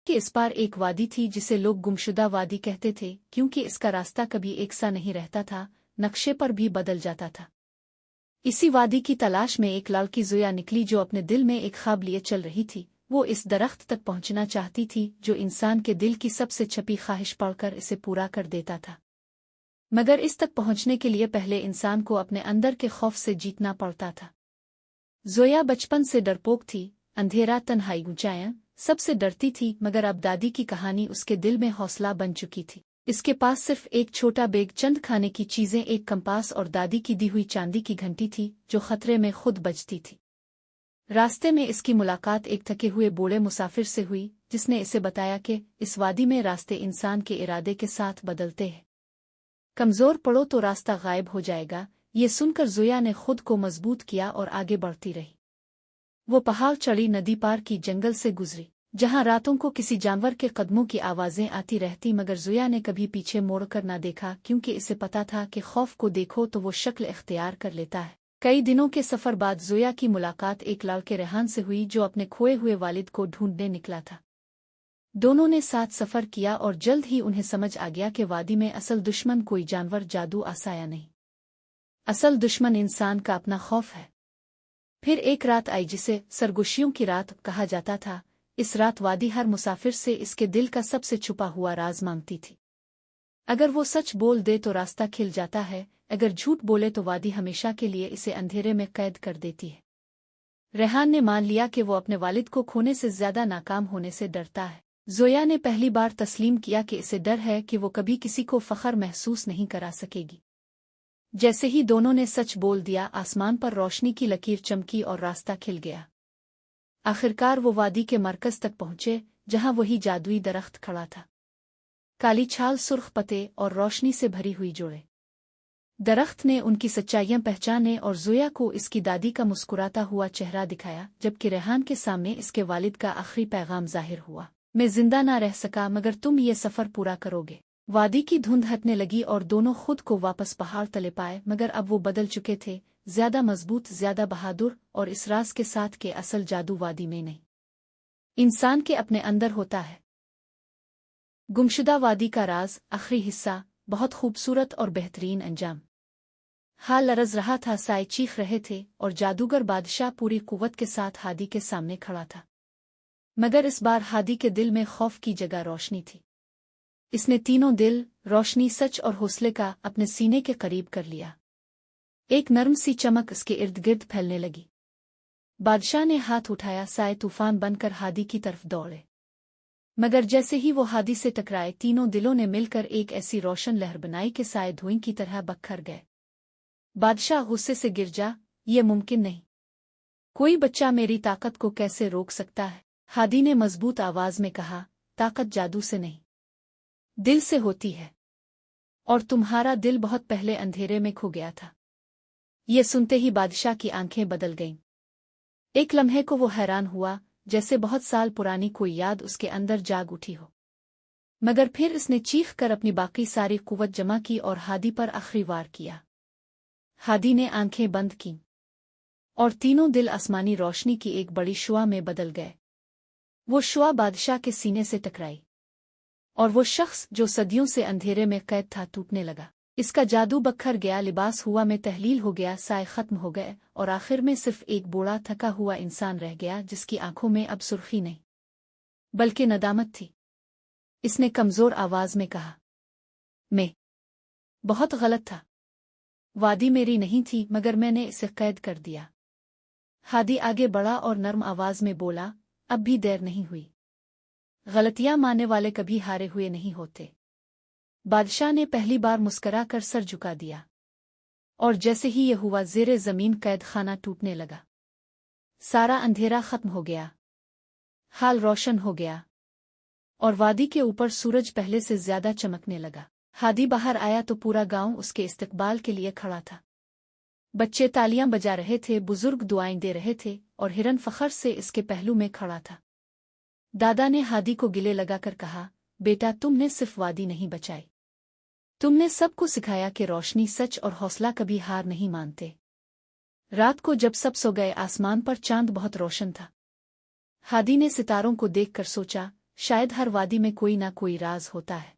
कि इस पार एक वादी थी जिसे लोग गुमशुदा वादी कहते थे, क्योंकि इसका रास्ता कभी एक सा नहीं रहता था, नक्शे पर भी बदल जाता था। इसी वादी की तलाश में एक लड़की ज़ोया निकली जो अपने दिल में एक ख्वाब लिए चल रही थी। वो इस दरख्त तक पहुंचना चाहती थी जो इंसान के दिल की सबसे छपी ख्वाहिश पढ़कर इसे पूरा कर देता था। मगर इस तक पहुंचने के लिए पहले इंसान को अपने अंदर के खौफ से जीतना पड़ता था। ज़ोया बचपन से डरपोक थी, अंधेरा, तन्हाई, ऊंचाइयां सबसे डरती थी, मगर अब दादी की कहानी उसके दिल में हौसला बन चुकी थी। इसके पास सिर्फ एक छोटा बैग, चंद खाने की चीजें, एक कंपास और दादी की दी हुई चांदी की घंटी थी जो खतरे में खुद बजती थी। रास्ते में इसकी मुलाकात एक थके हुए बूढ़े मुसाफिर से हुई जिसने इसे बताया कि इस वादी में रास्ते इंसान के इरादे के साथ बदलते हैं। कमजोर पड़ो तो रास्ता गायब हो जाएगा। ये सुनकर ज़ोया ने खुद को मजबूत किया और आगे बढ़ती रही। वो पहाड़ चढ़ी, नदी पार की, जंगल से गुजरी जहां रातों को किसी जानवर के कदमों की आवाजें आती रहती, मगर ज़ोया ने कभी पीछे मोड़कर न देखा, क्योंकि इसे पता था कि खौफ को देखो तो वो शक्ल इख्तियार कर लेता है। कई दिनों के सफर बाद ज़ोया की मुलाकात एक लड़के रेहान से हुई जो अपने खोए हुए वालिद को ढूंढने निकला था। दोनों ने साथ सफर किया और जल्द ही उन्हें समझ आ गया कि वादी में असल दुश्मन कोई जानवर, जादू, आसाया नहीं, असल दुश्मन इंसान का अपना खौफ है। फिर एक रात आई जिसे सरगोशियों की रात कहा जाता था। इस रात वादी हर मुसाफिर से इसके दिल का सबसे छुपा हुआ राज मांगती थी। अगर वो सच बोल दे तो रास्ता खिल जाता है, अगर झूठ बोले तो वादी हमेशा के लिए इसे अंधेरे में कैद कर देती है। रेहान ने मान लिया कि वो अपने वालिद को खोने से ज्यादा नाकाम होने से डरता है। ज़ोया ने पहली बार तस्लीम किया कि इसे डर है कि वो कभी किसी को फख्र महसूस नहीं करा सकेगी। जैसे ही दोनों ने सच बोल दिया, आसमान पर रोशनी की लकीर चमकी और रास्ता खिल गया। आखिरकार वो वादी के मरकज तक पहुंचे जहां वही जादुई दरख्त खड़ा था, काली छाल, सुर्ख पत्ते और रोशनी से भरी हुई जोड़े। दरख्त ने उनकी सच्चाइयां पहचाने और ज़ोया को इसकी दादी का मुस्कुराता हुआ चेहरा दिखाया, जबकि रेहान के सामने इसके वालिद का आखिरी पैगाम जाहिर हुआ। मैं जिंदा ना रह सका, मगर तुम ये सफर पूरा करोगे। वादी की धुंध हटने लगी और दोनों खुद को वापस पहाड़ तले पाए, मगर अब वो बदल चुके थे, ज्यादा मजबूत, ज्यादा बहादुर, और इस राज के साथ के असल जादू वादी में नहीं, इंसान के अपने अंदर होता है। गुमशुदा वादी का राज, आखिरी हिस्सा, बहुत खूबसूरत और बेहतरीन अंजाम। हाल लरज रहा था, साए चीख रहे थे और जादूगर बादशाह पूरी कुव्वत के साथ हादी के सामने खड़ा था। मगर इस बार हादी के दिल में खौफ की जगह रोशनी थी। इसने तीनों दिल, रोशनी, सच और हौसले का अपने सीने के करीब कर लिया। एक नर्म सी चमक इसके इर्द गिर्द फैलने लगी। बादशाह ने हाथ उठाया, साए तूफान बनकर हादी की तरफ दौड़े। मगर जैसे ही वो हादी से टकराए, तीनों दिलों ने मिलकर एक ऐसी रोशन लहर बनाई कि साए धुएं की तरह बखर गए। बादशाह गुस्से से गिर जा, ये मुमकिन नहीं। कोई बच्चा मेरी ताकत को कैसे रोक सकता है? हादी ने मजबूत आवाज में कहा, ताकत जादू से नहीं, दिल से होती है, और तुम्हारा दिल बहुत पहले अंधेरे में खो गया था। ये सुनते ही बादशाह की आंखें बदल गईं। एक लम्हे को वो हैरान हुआ, जैसे बहुत साल पुरानी कोई याद उसके अंदर जाग उठी हो। मगर फिर इसने चीख कर अपनी बाकी सारी कुव्वत जमा की और हादी पर आखिरी वार किया। हादी ने आंखें बंद कीं और तीनों दिल आसमानी रोशनी की एक बड़ी शुआ में बदल गए। वो शुआ बादशाह के सीने से टकराई और वो शख्स जो सदियों से अंधेरे में कैद था टूटने लगा। इसका जादू बखर गया, लिबास हुआ में तहलील हो गया, साए खत्म हो गए और आखिर में सिर्फ एक बूढ़ा थका हुआ इंसान रह गया जिसकी आंखों में अब सुर्खी नहीं बल्कि नदामत थी। इसने कमजोर आवाज में कहा, मैं बहुत गलत था। वादी मेरी नहीं थी, मगर मैंने इसे कैद कर दिया। हादी आगे बढ़ा और नर्म आवाज में बोला, अब भी देर नहीं हुई। गलतियां मानने वाले कभी हारे हुए नहीं होते। बादशाह ने पहली बार मुस्करा कर सर झुका दिया और जैसे ही ये हुआ, ज़ेरे जमीन कैद खाना टूटने लगा। सारा अंधेरा खत्म हो गया, हाल रोशन हो गया और वादी के ऊपर सूरज पहले से ज्यादा चमकने लगा। हादी बाहर आया तो पूरा गांव उसके इस्तकबाल के लिए खड़ा था। बच्चे तालियां बजा रहे थे, बुजुर्ग दुआएं दे रहे थे और हिरन फखर से इसके पहलू में खड़ा था। दादा ने हादी को गिले लगाकर कहा, बेटा, तुमने सिर्फ वादी नहीं बचाई, तुमने सबको सिखाया कि रोशनी, सच और हौसला कभी हार नहीं मानते। रात को जब सब सो गए, आसमान पर चांद बहुत रोशन था। हादी ने सितारों को देखकर सोचा, शायद हर वादी में कोई ना कोई राज होता है,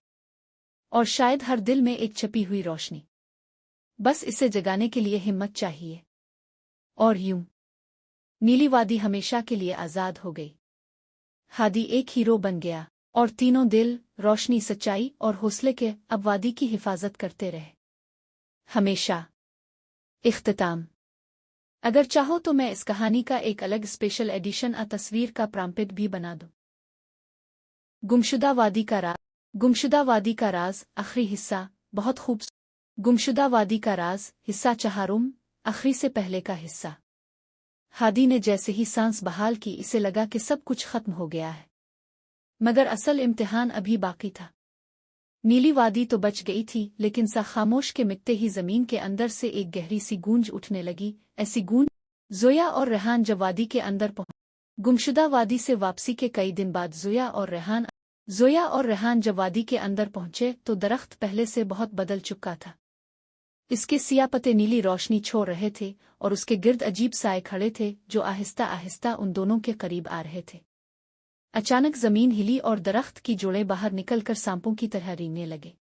और शायद हर दिल में एक छपी हुई रोशनी, बस इसे जगाने के लिए हिम्मत चाहिए। और यूं नीली वादी हमेशा के लिए आजाद हो गई। हादी एक हीरो बन गया, और तीनों दिल, रोशनी, सच्चाई और हौसले के अब वादी की हिफाजत करते रहे हमेशा। इख्तिताम। अगर चाहो तो मैं इस कहानी का एक अलग स्पेशल एडिशन तस्वीर का प्राम्पिट भी बना दूं। गुमशुदा वादी का राज। गुमशुदा वादी का राज, आखिरी हिस्सा, बहुत खूबसूरत। गुमशुदा वादी का राज, हिस्सा चहारुम, आखिरी से पहले का हिस्सा। हादी ने जैसे ही सांस बहाल की, इसे लगा कि सब कुछ खत्म हो गया है, मगर असल इम्तिहान अभी बाकी था। नीली वादी तो बच गई थी, लेकिन सा खामोश के मिटते ही जमीन के अंदर से एक गहरी सी गूंज उठने लगी, ऐसी गूंज। जोया और रेहान जब वादी के अंदर पहुंचे। गुमशुदा वादी से वापसी के कई दिन बाद जोया और रेहान जब वादी के अंदर पहुंचे तो दरख्त पहले से बहुत बदल चुका था। इसके सिया पत्ते नीली रोशनी छोड़ रहे थे और उसके गिर्द अजीब साए खड़े थे जो आहिस्ता आहिस्ता उन दोनों के करीब आ रहे थे। अचानक जमीन हिली और दरख्त की जोड़ें बाहर निकलकर सांपों की तरह रेंगने लगे।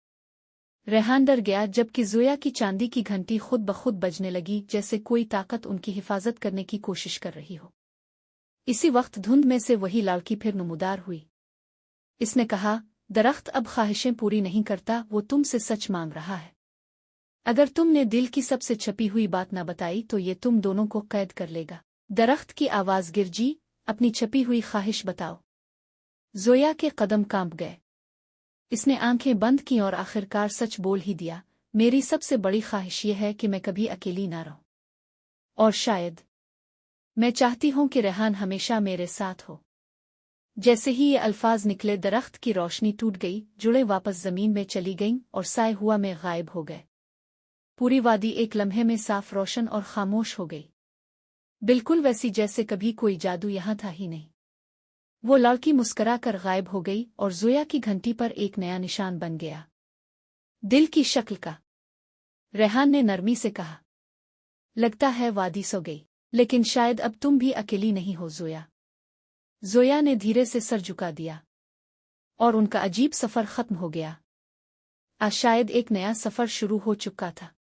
रेहान डर गया जबकि जोया की चांदी की घंटी खुद ब खुद बजने लगी, जैसे कोई ताकत उनकी हिफाजत करने की कोशिश कर रही हो। इसी वक्त धुंध में से वही लड़की फिर नमूदार हुई। इसने कहा, दरख्त अब ख्वाहिशें पूरी नहीं करता, वो तुमसे सच मांग रहा है। अगर तुमने दिल की सबसे छपी हुई बात न बताई तो ये तुम दोनों को कैद कर लेगा। दरख्त की आवाज गिरजी, अपनी छपी हुई ख्वाहिश बताओ। जोया के कदम कांप गए। इसने आंखें बंद की और आखिरकार सच बोल ही दिया, मेरी सबसे बड़ी ख्वाहिश यह है कि मैं कभी अकेली ना रहूं, और शायद मैं चाहती हूं कि रेहान हमेशा मेरे साथ हो। जैसे ही ये अल्फाज निकले, दरख्त की रोशनी टूट गई, जुड़े वापस जमीन में चली गईं और साए हुआ में गायब हो गए। पूरी वादी एक लम्हे में साफ, रोशन और खामोश हो गई, बिल्कुल वैसी जैसे कभी कोई जादू यहां था ही नहीं। वो लड़की मुस्करा कर गायब हो गई और जोया की घंटी पर एक नया निशान बन गया, दिल की शक्ल का। रेहान ने नरमी से कहा, लगता है वादी सो गई, लेकिन शायद अब तुम भी अकेली नहीं हो जोया। जोया ने धीरे से सर झुका दिया और उनका अजीब सफर खत्म हो गया। आज शायद एक नया सफर शुरू हो चुका था।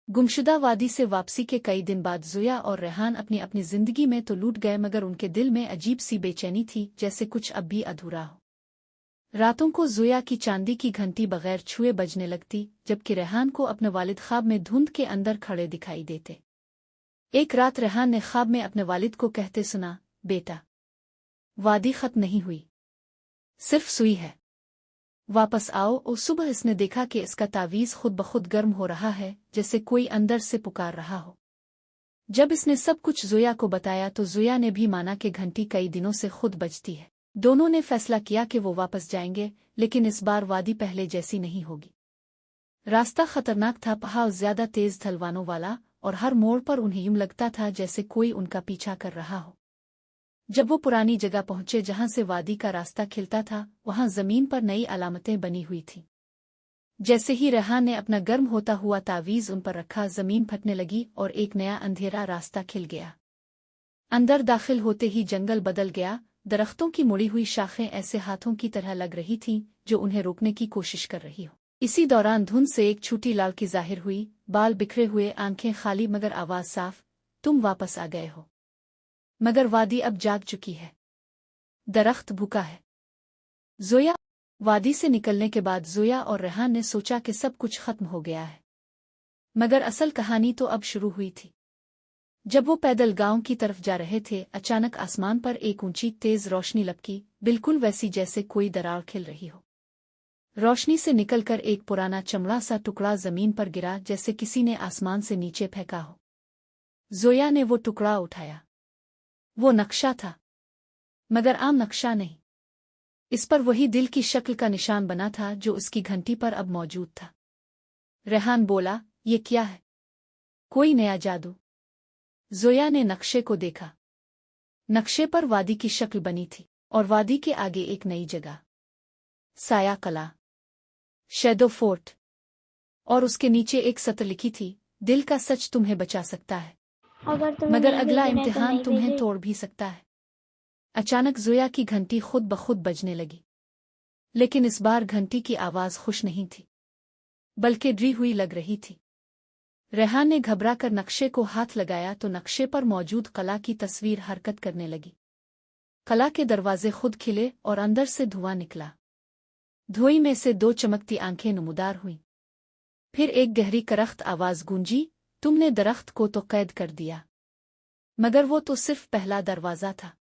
गुमशुदा वादी से वापसी के कई दिन बाद जोया और रेहान अपनी अपनी जिंदगी में तो लूट गए, मगर उनके दिल में अजीब सी बेचैनी थी, जैसे कुछ अब भी अधूरा हो। रातों को जोया की चांदी की घंटी बगैर छुए बजने लगती, जबकि रेहान को अपने वालिद ख्वाब में धुंध के अंदर खड़े दिखाई देते। एक रात रेहान ने ख्वाब में अपने वालिद को कहते सुना, बेटा, वादी खत्म नहीं हुई, सिर्फ सुई है, वापस आओ। और सुबह इसने देखा कि इसका तावीज़ खुद ब खुद गर्म हो रहा है, जैसे कोई अंदर से पुकार रहा हो। जब इसने सब कुछ जोया को बताया तो जोया ने भी माना कि घंटी कई दिनों से खुद बजती है। दोनों ने फैसला किया कि वो वापस जाएंगे, लेकिन इस बार वादी पहले जैसी नहीं होगी। रास्ता खतरनाक था, पहाड़ ज्यादा तेज ढलवानों वाला, और हर मोड़ पर उन्हें यूं लगता था जैसे कोई उनका पीछा कर रहा हो। जब वो पुरानी जगह पहुंचे जहां से वादी का रास्ता खिलता था, वहां जमीन पर नई अलामतें बनी हुई थीं। जैसे ही रेहान ने अपना गर्म होता हुआ तावीज़ उन पर रखा, जमीन फटने लगी और एक नया अंधेरा रास्ता खिल गया। अंदर दाखिल होते ही जंगल बदल गया। दरख्तों की मुड़ी हुई शाखें ऐसे हाथों की तरह लग रही थीं जो उन्हें रोकने की कोशिश कर रही हो। इसी दौरान धुंध से एक छोटी लड़की जाहिर हुई, बाल बिखरे हुए, आंखें खाली, मगर आवाज साफ, तुम वापस आ गए हो। मगर वादी अब जाग चुकी है, दरख्त भूखा है। जोया। वादी से निकलने के बाद जोया और रेहान ने सोचा कि सब कुछ खत्म हो गया है, मगर असल कहानी तो अब शुरू हुई थी। जब वो पैदल गांव की तरफ जा रहे थे, अचानक आसमान पर एक ऊंची तेज रोशनी लपकी, बिल्कुल वैसी जैसे कोई दरार खिल रही हो। रोशनी से निकलकर एक पुराना चमड़ा सा टुकड़ा जमीन पर गिरा, जैसे किसी ने आसमान से नीचे फेंका हो। जोया ने वो टुकड़ा उठाया। वो नक्शा था, मगर आम नक्शा नहीं। इस पर वही दिल की शक्ल का निशान बना था जो उसकी घंटी पर अब मौजूद था। रेहान बोला, ये क्या है? कोई नया जादू? जोया ने नक्शे को देखा। नक्शे पर वादी की शक्ल बनी थी, और वादी के आगे एक नई जगह, साया कला, शैडो फोर्ट, और उसके नीचे एक सत्र लिखी थी, दिल का सच तुम्हें बचा सकता है, अगर तुम्हें मगर नहीं अगला भेजना है तो इम्तिहान नहीं तुम्हें भेजे। तोड़ भी सकता है। अचानक ज़ोया की घंटी खुद ब खुद बजने लगी, लेकिन इस बार घंटी की आवाज़ खुश नहीं थी, बल्कि डरी हुई लग रही थी। रेहान ने घबरा कर नक्शे को हाथ लगाया तो नक्शे पर मौजूद कला की तस्वीर हरकत करने लगी। कला के दरवाजे खुद खिले और अंदर से धुआं निकला। धुएं में से दो चमकती आंखें नमूदार हुईं। फिर एक गहरी करख्त आवाज़ गूंजी, तुमने दरख्त को तो कैद कर दिया, मगर वो तो सिर्फ पहला दरवाज़ा था।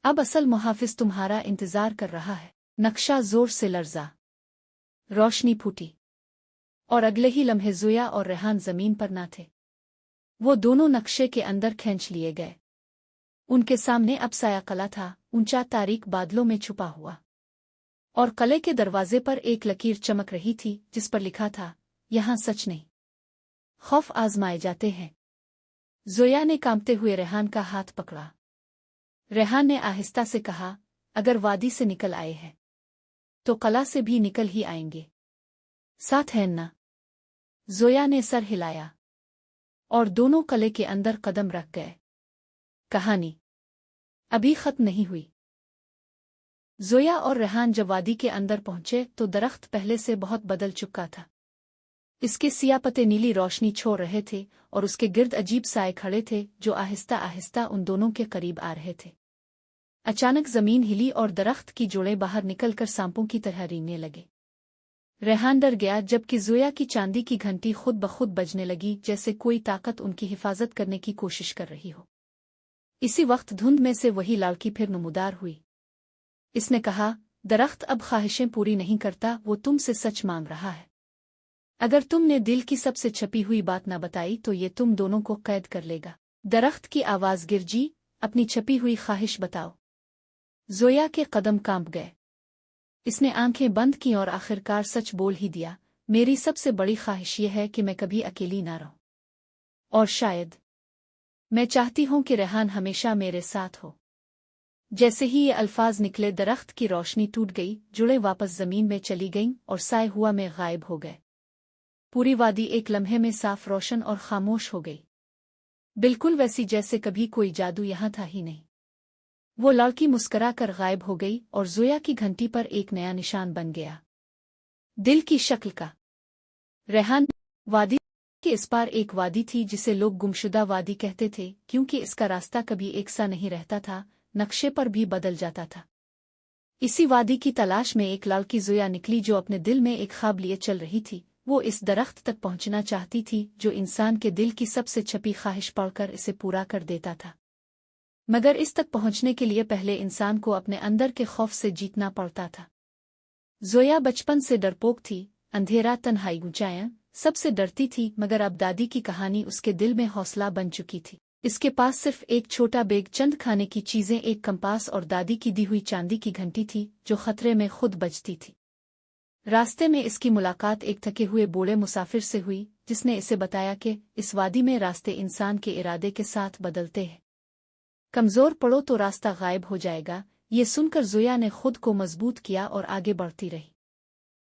अब असल मुहाफिज तुम्हारा इंतज़ार कर रहा है। नक्शा जोर से लर्जा, रोशनी फूटी, और अगले ही लम्हे ज़ोया और रेहान ज़मीन पर ना थे। वो दोनों नक्शे के अंदर खींच लिए गए। उनके सामने अब साया कला था, ऊंचा तारीक बादलों में छुपा हुआ, और कले के दरवाजे पर एक लकीर चमक रही थी जिस पर लिखा था, यहाँ सच नहीं, खौफ आजमाए जाते हैं। ज़ोया ने कांपते हुए रेहान का हाथ पकड़ा। रेहान ने आहिस्ता से कहा, अगर वादी से निकल आए हैं तो कला से भी निकल ही आएंगे, साथ है ना? ज़ोया ने सर हिलाया और दोनों कले के अंदर कदम रख गए। कहानी अभी खत्म नहीं हुई। ज़ोया और रेहान जब वादी के अंदर पहुंचे तो दरख्त पहले से बहुत बदल चुका था। इसके सिया पत्ते नीली रोशनी छोड़ रहे थे और उसके गिर्द अजीब साए खड़े थे जो आहिस्ता आहिस्ता उन दोनों के करीब आ रहे थे। अचानक जमीन हिली और दरख्त की जोड़ें बाहर निकलकर सांपों की तरह रेंगने लगे। रेहान डर गया जबकि ज़ोया की चांदी की घंटी खुद ब खुद बजने लगी, जैसे कोई ताकत उनकी हिफाजत करने की कोशिश कर रही हो। इसी वक्त धुंध में से वही लड़की फिर नमूदार हुई। इसने कहा, दरख्त अब ख्वाहिशें पूरी नहीं करता, वो तुमसे सच मांग रहा है। अगर तुमने दिल की सबसे छपी हुई बात न बताई तो ये तुम दोनों को कैद कर लेगा। दरख्त की आवाज़ गिरजी, अपनी छपी हुई ख्वाहिश बताओ। ज़ोया के कदम कांप गए। इसने आंखें बंद की और आखिरकार सच बोल ही दिया, मेरी सबसे बड़ी ख्वाहिश यह है कि मैं कभी अकेली ना रहूं, और शायद मैं चाहती हूं कि रेहान हमेशा मेरे साथ हो। जैसे ही ये अल्फाज निकले दरख्त की रोशनी टूट गई, जुड़े वापस जमीन में चली गईं और साए हुआ में गायब हो गए। पूरी वादी एक लम्हे में साफ रोशन और खामोश हो गई, बिल्कुल वैसी जैसे कभी कोई जादू यहाँ था ही नहीं। वो लड़की मुस्करा कर गायब हो गई और ज़ोया की घंटी पर एक नया निशान बन गया, दिल की शक्ल का। रेहान वादी के इस पार एक वादी थी जिसे लोग गुमशुदा वादी कहते थे, क्योंकि इसका रास्ता कभी एक सा नहीं रहता था, नक्शे पर भी बदल जाता था। इसी वादी की तलाश में एक लड़की ज़ोया निकली जो अपने दिल में एक ख्वाब लिए चल रही थी। वो इस दरख्त तक पहुंचना चाहती थी जो इंसान के दिल की सबसे छपी ख्वाहिश पढ़कर इसे पूरा कर देता था। मगर इस तक पहुंचने के लिए पहले इंसान को अपने अंदर के खौफ से जीतना पड़ता था। ज़ोया बचपन से डरपोक थी, अंधेरा, तन्हाई, ऊंचाइयां सबसे डरती थी, मगर अब दादी की कहानी उसके दिल में हौसला बन चुकी थी। इसके पास सिर्फ एक छोटा बैग, चंद खाने की चीजें, एक कंपास और दादी की दी हुई चांदी की घंटी थी जो खतरे में खुद बजती थी। रास्ते में इसकी मुलाकात एक थके हुए बूढ़े मुसाफिर से हुई जिसने इसे बताया कि इस वादी में रास्ते इंसान के इरादे के साथ बदलते हैं। कमजोर पड़ो तो रास्ता गायब हो जाएगा। ये सुनकर ज़ोया ने खुद को मजबूत किया और आगे बढ़ती रही।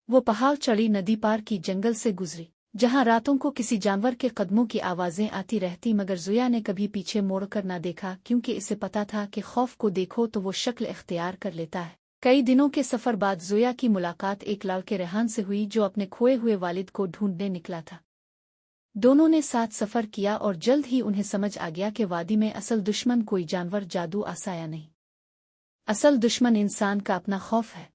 वो पहाड़ चढ़ी, नदी पार की, जंगल से गुजरी जहां रातों को किसी जानवर के कदमों की आवाजें आती रहती, मगर ज़ोया ने कभी पीछे मोड़कर न देखा, क्योंकि इसे पता था कि खौफ को देखो तो वो शक्ल इख्तियार कर लेता है। कई दिनों के सफर बाद ज़ोया की मुलाकात एक लड़के रेहान से हुई जो अपने खोए हुए वालिद को ढूंढने निकला था। दोनों ने साथ सफर किया और जल्द ही उन्हें समझ आ गया कि वादी में असल दुश्मन कोई जानवर, जादू, आसाया नहीं, असल दुश्मन इंसान का अपना खौफ है।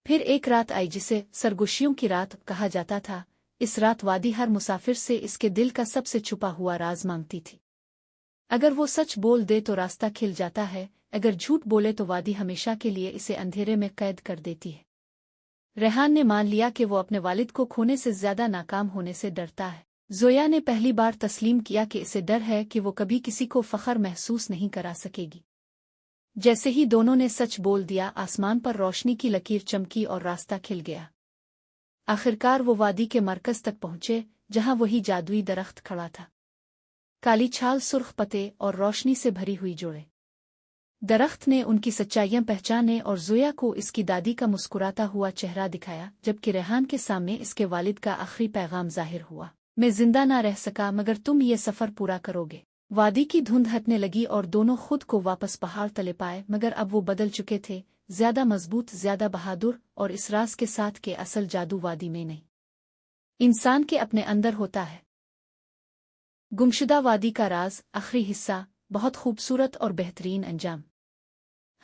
फिर एक रात आई जिसे सरगोशियों की रात कहा जाता था। इस रात वादी हर मुसाफिर से इसके दिल का सबसे छुपा हुआ राज मांगती थी। अगर वो सच बोल दे तो रास्ता खिल जाता है, अगर झूठ बोले तो वादी हमेशा के लिए इसे अंधेरे में कैद कर देती है। रेहान ने मान लिया कि वो अपने वालिद को खोने से ज्यादा नाकाम होने से डरता है। ज़ोया ने पहली बार तस्लीम किया कि इसे डर है कि वो कभी किसी को फख्र महसूस नहीं करा सकेगी। जैसे ही दोनों ने सच बोल दिया, आसमान पर रोशनी की लकीर चमकी और रास्ता खिल गया। आखिरकार वो वादी के मरकज तक पहुंचे जहां वही जादुई दरख्त खड़ा था, काली छाल, सुर्ख पत्ते और रोशनी से भरी हुई जोड़े। दरख्त ने उनकी सच्चाइयां पहचाने और ज़ोया को इसकी दादी का मुस्कुराता हुआ चेहरा दिखाया, जबकि रेहान के सामने इसके वालिद का आखिरी पैगाम जाहिर हुआ, मैं जिंदा ना रह सका मगर तुम ये सफर पूरा करोगे। वादी की धुंध हटने लगी और दोनों खुद को वापस पहाड़ तले पाए, मगर अब वो बदल चुके थे, ज्यादा मजबूत, ज्यादा बहादुर, और इस राज के साथ के असल जादू वादी में नहीं, इंसान के अपने अंदर होता है। गुमशुदा वादी का राज, आखिरी हिस्सा। बहुत खूबसूरत और बेहतरीन अंजाम।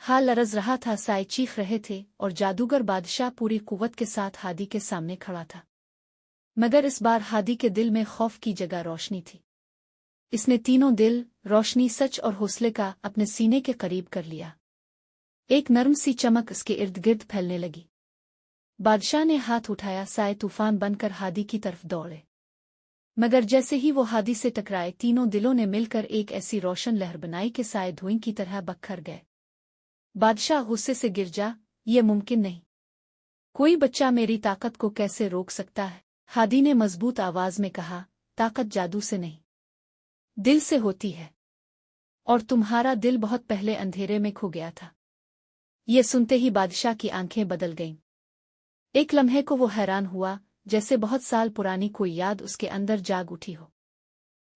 हाल लरज रहा था, साए चीख रहे थे, और जादूगर बादशाह पूरी कुव्वत के साथ हादी के सामने खड़ा था। मगर इस बार हादी के दिल में खौफ की जगह रोशनी थी। इसने तीनों दिल, रोशनी, सच और हौसले का अपने सीने के करीब कर लिया। एक नर्म सी चमक इसके इर्द गिर्द फैलने लगी। बादशाह ने हाथ उठाया, साए तूफान बनकर हादी की तरफ दौड़े। मगर जैसे ही वो हादी से टकराए, तीनों दिलों ने मिलकर एक ऐसी रोशन लहर बनाई कि साए धुएं की तरह बखर गए। बादशाह गुस्से से गिर जा, ये मुमकिन नहीं। कोई बच्चा मेरी ताकत को कैसे रोक सकता है? हादी ने मजबूत आवाज में कहा, ताकत जादू से नहीं, दिल से होती है, और तुम्हारा दिल बहुत पहले अंधेरे में खो गया था। ये सुनते ही बादशाह की आंखें बदल गईं। एक लम्हे को वो हैरान हुआ, जैसे बहुत साल पुरानी कोई याद उसके अंदर जाग उठी हो।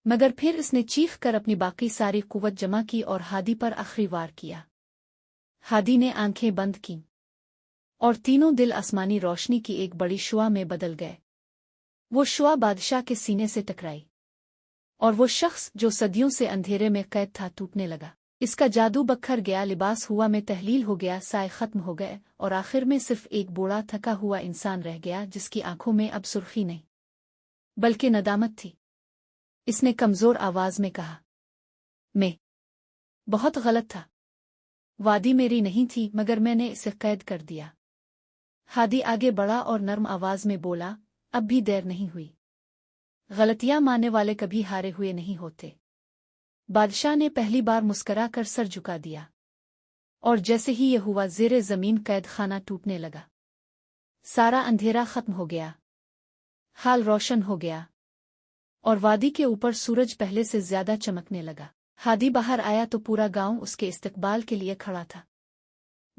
मगर फिर इसने चीख कर अपनी बाकी सारी कुव्वत जमा की और हादी पर आखिरी वार किया। हादी ने आंखें बंद की, और तीनों दिल आसमानी रोशनी की एक बड़ी शुआ में बदल गए। वो शुआ बादशाह के सीने से टकराई, और वो शख्स जो सदियों से अंधेरे में कैद था टूटने लगा। इसका जादू बखर गया, लिबास हुआ में तहलील हो गया, साए खत्म हो गए, और आखिर में सिर्फ एक बूढ़ा थका हुआ इंसान रह गया, जिसकी आंखों में अब सुर्खी नहीं बल्कि नदामत थी। इसने कमजोर आवाज में कहा, मैं बहुत गलत था। वादी मेरी नहीं थी, मगर मैंने इसे कैद कर दिया। हादी आगे बढ़ा और नर्म आवाज में बोला, अब भी देर नहीं हुई। गलतियां मानने वाले कभी हारे हुए नहीं होते। बादशाह ने पहली बार मुस्करा कर सर झुका दिया, और जैसे ही ये हुआ, ज़ेरे जमीन कैद खाना टूटने लगा। सारा अंधेरा खत्म हो गया, हाल रोशन हो गया, और वादी के ऊपर सूरज पहले से ज्यादा चमकने लगा। हादी बाहर आया तो पूरा गांव उसके इस्तकबाल के लिए खड़ा था।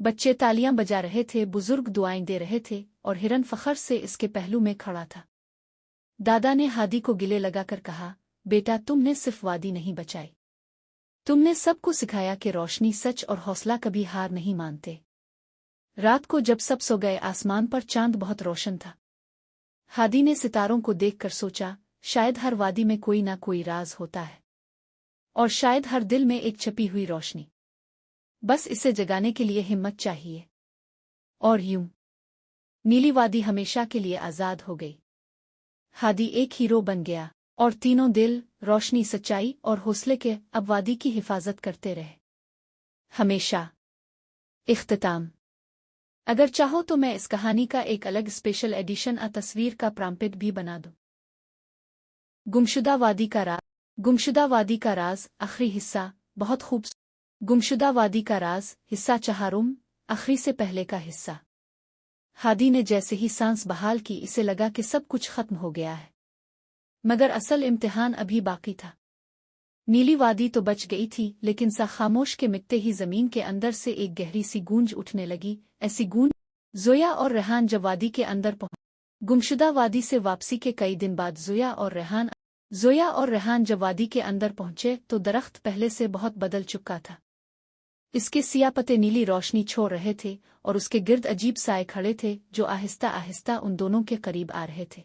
बच्चे तालियां बजा रहे थे, बुजुर्ग दुआएं दे रहे थे, और हिरन फखर से इसके पहलू में खड़ा था। दादा ने हादी को गिले लगाकर कहा, बेटा, तुमने सिर्फ वादी नहीं बचाई, तुमने सबको सिखाया कि रोशनी, सच और हौसला कभी हार नहीं मानते। रात को जब सब सो गए, आसमान पर चांद बहुत रोशन था। हादी ने सितारों को देखकर सोचा, शायद हर वादी में कोई ना कोई राज होता है, और शायद हर दिल में एक छपी हुई रोशनी, बस इसे जगाने के लिए हिम्मत चाहिए। और यूं नीली वादी हमेशा के लिए आजाद हो गई। हादी एक हीरो बन गया, और तीनों दिल, रोशनी, सच्चाई और हौसले के अब वादी की हिफाजत करते रहे, हमेशा। इख्तिताम। अगर चाहो तो मैं इस कहानी का एक अलग स्पेशल एडिशन तस्वीर का प्राम्पिट भी बना दूं। गुमशुदा वादी का राज। गुमशुदा वादी का राज, आखिरी हिस्सा। बहुत खूबसूरत। गुमशुदा वादी का राज, हिस्सा चहारुम, आखिरी से पहले का हिस्सा। हादी ने जैसे ही सांस बहाल की, इसे लगा कि सब कुछ खत्म हो गया है, मगर असल इम्तिहान अभी बाकी था। नीली वादी तो बच गई थी, लेकिन सा खामोश के मिटते ही जमीन के अंदर से एक गहरी सी गूंज उठने लगी, ऐसी गूंज जोया और रेहान जब वादी के अंदर पहुंचे। गुमशुदा वादी से वापसी के कई दिन बाद जोया और रेहान जब वादी के अंदर पहुंचे तो दरख्त पहले से बहुत बदल चुका था। इसके सिया पत्ते नीली रोशनी छोड़ रहे थे, और उसके गिर्द अजीब साए खड़े थे जो आहिस्ता आहिस्ता उन दोनों के करीब आ रहे थे।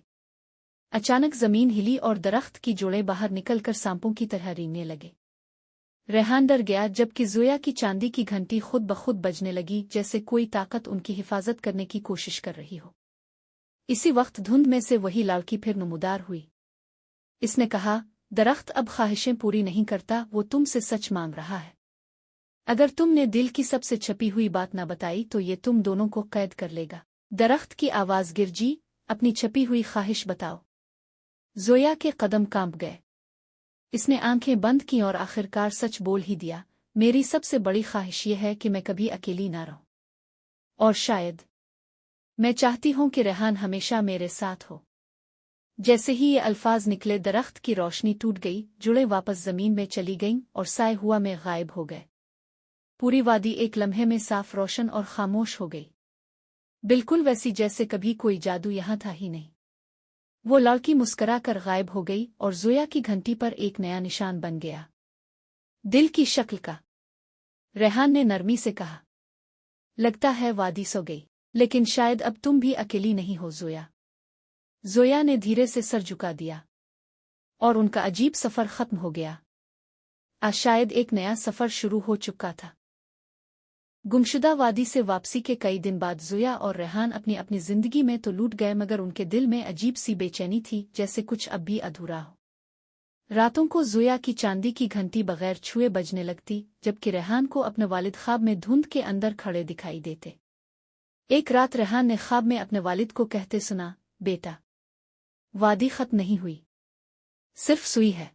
अचानक जमीन हिली और दरख्त की जोड़ें बाहर निकलकर सांपों की तरह रेंगने लगे। रेहान डर गया, जबकि जोया की चांदी की घंटी खुद ब खुद बजने लगी, जैसे कोई ताकत उनकी हिफाजत करने की कोशिश कर रही हो। इसी वक्त धुंध में से वही लड़की फिर नमूदार हुई। इसने कहा, दरख्त अब ख्वाहिशें पूरी नहीं करता, वो तुमसे सच मांग रहा है। अगर तुमने दिल की सबसे छपी हुई बात न बताई तो ये तुम दोनों को कैद कर लेगा। दरख्त की आवाज गिरजी, अपनी छपी हुई ख्वाहिश बताओ। जोया के कदम कांप गए। इसने आंखें बंद की और आखिरकार सच बोल ही दिया, मेरी सबसे बड़ी ख्वाहिश ये है कि मैं कभी अकेली ना रहूं, और शायद मैं चाहती हूं कि रेहान हमेशा मेरे साथ हो। जैसे ही ये अल्फाज निकले, दरख्त की रोशनी टूट गई, जुड़े वापस जमीन में चली गईं और साए हुआ में गायब हो गए। पूरी वादी एक लम्हे में साफ, रोशन और खामोश हो गई, बिल्कुल वैसी जैसे कभी कोई जादू यहां था ही नहीं। वो लड़की मुस्करा कर गायब हो गई, और जोया की घंटी पर एक नया निशान बन गया। दिल की शक्ल का। रेहान ने नरमी से कहा। लगता है वादी सो गई, लेकिन शायद अब तुम भी अकेली नहीं हो ज़ोया। ज़ोया ने धीरे से सर झुका दिया। और उनका अजीब सफ़र ख़त्म हो गया। आज शायद एक नया सफ़र शुरू हो चुका था। गुमशुदा वादी से वापसी के कई दिन बाद ज़ोया और रेहान अपनी अपनी जिंदगी में तो लूट गए, मगर उनके दिल में अजीब सी बेचैनी थी, जैसे कुछ अब भी अधूरा हो। रातों को ज़ोया की चांदी की घंटी बगैर छुए बजने लगती, जबकि रेहान को अपने वालिद ख्वाब में धुंध के अंदर खड़े दिखाई देते। एक रात रेहान ने ख्वाब में अपने वालिद को कहते सुना, बेटा, वादी खत्म नहीं हुई, सिर्फ सुई है,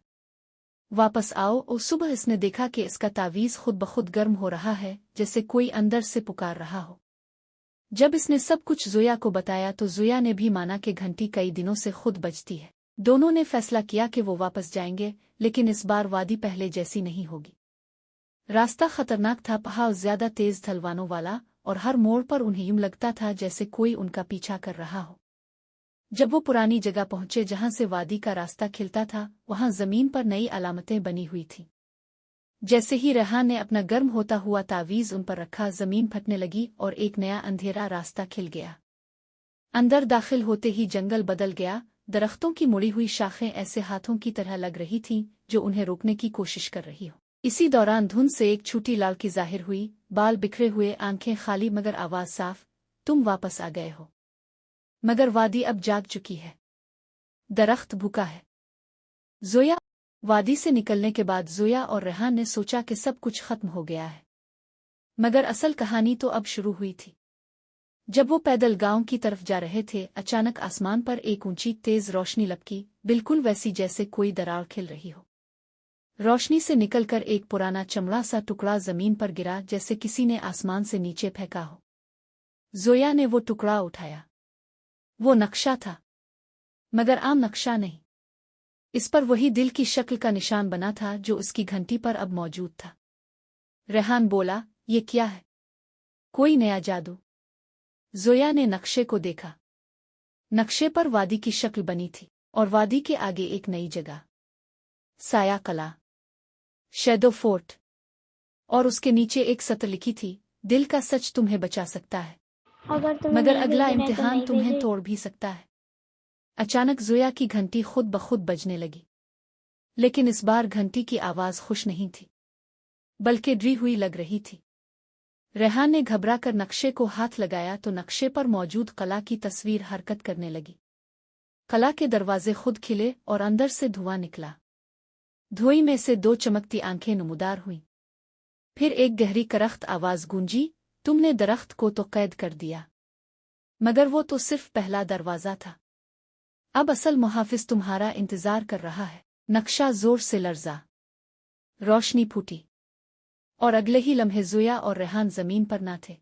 वापस आओ। और सुबह इसने देखा कि इसका तावीज़ खुद ब खुद गर्म हो रहा है, जैसे कोई अंदर से पुकार रहा हो। जब इसने सब कुछ ज़ोया को बताया तो ज़ोया ने भी माना कि घंटी कई दिनों से खुद बजती है। दोनों ने फैसला किया कि वो वापस जाएंगे, लेकिन इस बार वादी पहले जैसी नहीं होगी। रास्ता खतरनाक था, पहाड़ ज्यादा तेज ढलवानों वाला, और हर मोड़ पर उन्हें यूं लगता था जैसे कोई उनका पीछा कर रहा हो। जब वो पुरानी जगह पहुंचे जहां से वादी का रास्ता खिलता था, वहां जमीन पर नई अलामतें बनी हुई थीं। जैसे ही रेहान ने अपना गर्म होता हुआ तावीज़ उन पर रखा, जमीन फटने लगी और एक नया अंधेरा रास्ता खिल गया। अंदर दाखिल होते ही जंगल बदल गया। दरख्तों की मुड़ी हुई शाखें ऐसे हाथों की तरह लग रही थीं जो उन्हें रोकने की कोशिश कर रही हो। इसी दौरान धुंध से एक छोटी लाड़की जाहिर हुई, बाल बिखरे हुए, आंखें खाली, मगर आवाज साफ, तुम वापस आ गए हो। मगर वादी अब जाग चुकी है, दरख्त भूखा है। ज़ोया। वादी से निकलने के बाद ज़ोया और रेहान ने सोचा कि सब कुछ खत्म हो गया है, मगर असल कहानी तो अब शुरू हुई थी। जब वो पैदल गांव की तरफ जा रहे थे, अचानक आसमान पर एक ऊंची तेज रोशनी लपकी, बिल्कुल वैसी जैसे कोई दरार खिल रही हो। रोशनी से निकलकर एक पुराना चमड़ा सा टुकड़ा जमीन पर गिरा, जैसे किसी ने आसमान से नीचे फेंका हो। ज़ोया ने वो टुकड़ा उठाया। वो नक्शा था, मगर आम नक्शा नहीं। इस पर वही दिल की शक्ल का निशान बना था जो उसकी घंटी पर अब मौजूद था। रेहान बोला, ये क्या है? कोई नया जादू? ज़ोया ने नक्शे को देखा। नक्शे पर वादी की शक्ल बनी थी, और वादी के आगे एक नई जगह, साया कला, शैडो फोर्ट, और उसके नीचे एक सत्र लिखी थी, दिल का सच तुम्हें बचा सकता है, मगर अगला इम्तिहान तुम्हें तोड़ भी सकता है। अचानक ज़ोया की घंटी खुद ब खुद बजने लगी, लेकिन इस बार घंटी की आवाज़ खुश नहीं थी, बल्कि डरी हुई लग रही थी। रेहान ने घबरा कर नक्शे को हाथ लगाया तो नक्शे पर मौजूद कला की तस्वीर हरकत करने लगी। कला के दरवाजे खुद खिले और अंदर से धुआं निकला। धुएं में से दो चमकती आंखें नमूदार हुईं। फिर एक गहरी करख्त आवाज गूंजी, तुमने दरख्त को तो कैद कर दिया, मगर वो तो सिर्फ पहला दरवाजा था। अब असल मुहाफिज तुम्हारा इंतजार कर रहा है। नक्शा जोर से लर्जा, रोशनी फूटी, और अगले ही लम्हे ज़ोया और रेहान जमीन पर ना थे।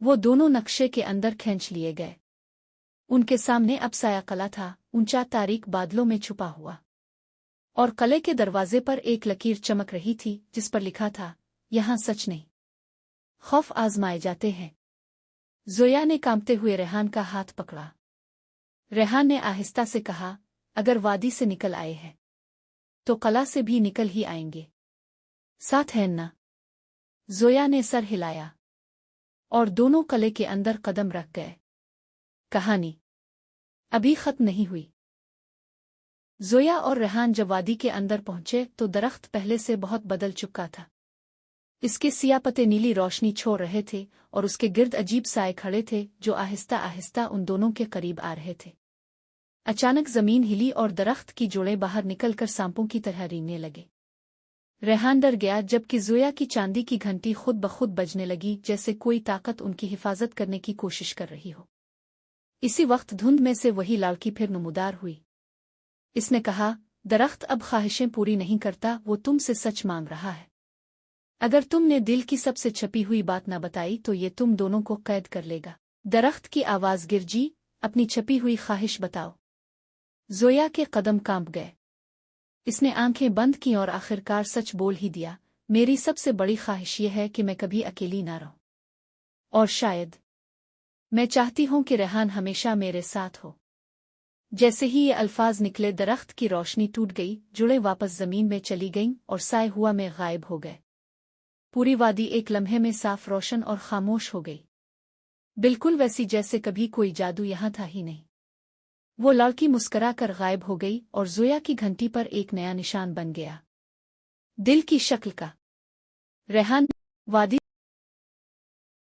वो दोनों नक्शे के अंदर खींच लिए गए। उनके सामने अब साया कला था, ऊंचा, तारीक, बादलों में छुपा हुआ, और कले के दरवाजे पर एक लकीर चमक रही थी जिस पर लिखा था, यहां सच नहीं, खौफ आजमाए जाते हैं। ज़ोया ने कांपते हुए रेहान का हाथ पकड़ा। रेहान ने आहिस्ता से कहा, अगर वादी से निकल आए हैं तो कला से भी निकल ही आएंगे, साथ है ना? ज़ोया ने सर हिलाया, और दोनों कले के अंदर कदम रख गए। कहानी अभी खत्म नहीं हुई। ज़ोया और रेहान जब वादी के अंदर पहुंचे तो दरख्त पहले से बहुत बदल चुका था। इसके सिया पत्ते नीली रोशनी छोड़ रहे थे, और उसके गिर्द अजीब साए खड़े थे जो आहिस्ता आहिस्ता उन दोनों के करीब आ रहे थे। अचानक जमीन हिली और दरख्त की जोड़ें बाहर निकलकर सांपों की तरह रेंगने लगे। रेहान डर गया, जबकि ज़ोया की चांदी की घंटी खुद ब खुद बजने लगी, जैसे कोई ताकत उनकी हिफाजत करने की कोशिश कर रही हो। इसी वक्त धुंध में से वही लाड़की फिर नमूदार हुई। इसने कहा, दरख्त अब ख्वाहिशें पूरी नहीं करता, वो तुमसे सच मांग रहा है। अगर तुमने दिल की सबसे छपी हुई बात न बताई तो ये तुम दोनों को कैद कर लेगा। दरख्त की आवाज गिरजी, अपनी छपी हुई ख्वाहिश बताओ। ज़ोया के कदम कांप गए। इसने आंखें बंद की और आखिरकार सच बोल ही दिया, मेरी सबसे बड़ी ख्वाहिश यह है कि मैं कभी अकेली ना रहूं, और शायद मैं चाहती हूं कि रेहान हमेशा मेरे साथ हो। जैसे ही ये अल्फाज निकले दरख्त की रोशनी टूट गई, जुड़े वापस जमीन में चली गईं और साए हुआ में गायब हो गए। पूरी वादी एक लम्हे में साफ रोशन और खामोश हो गई, बिल्कुल वैसी जैसे कभी कोई जादू यहाँ था ही नहीं। वो लड़की मुस्करा कर गायब हो गई और ज़ोया की घंटी पर एक नया निशान बन गया, दिल की शक्ल का। रेहान वादी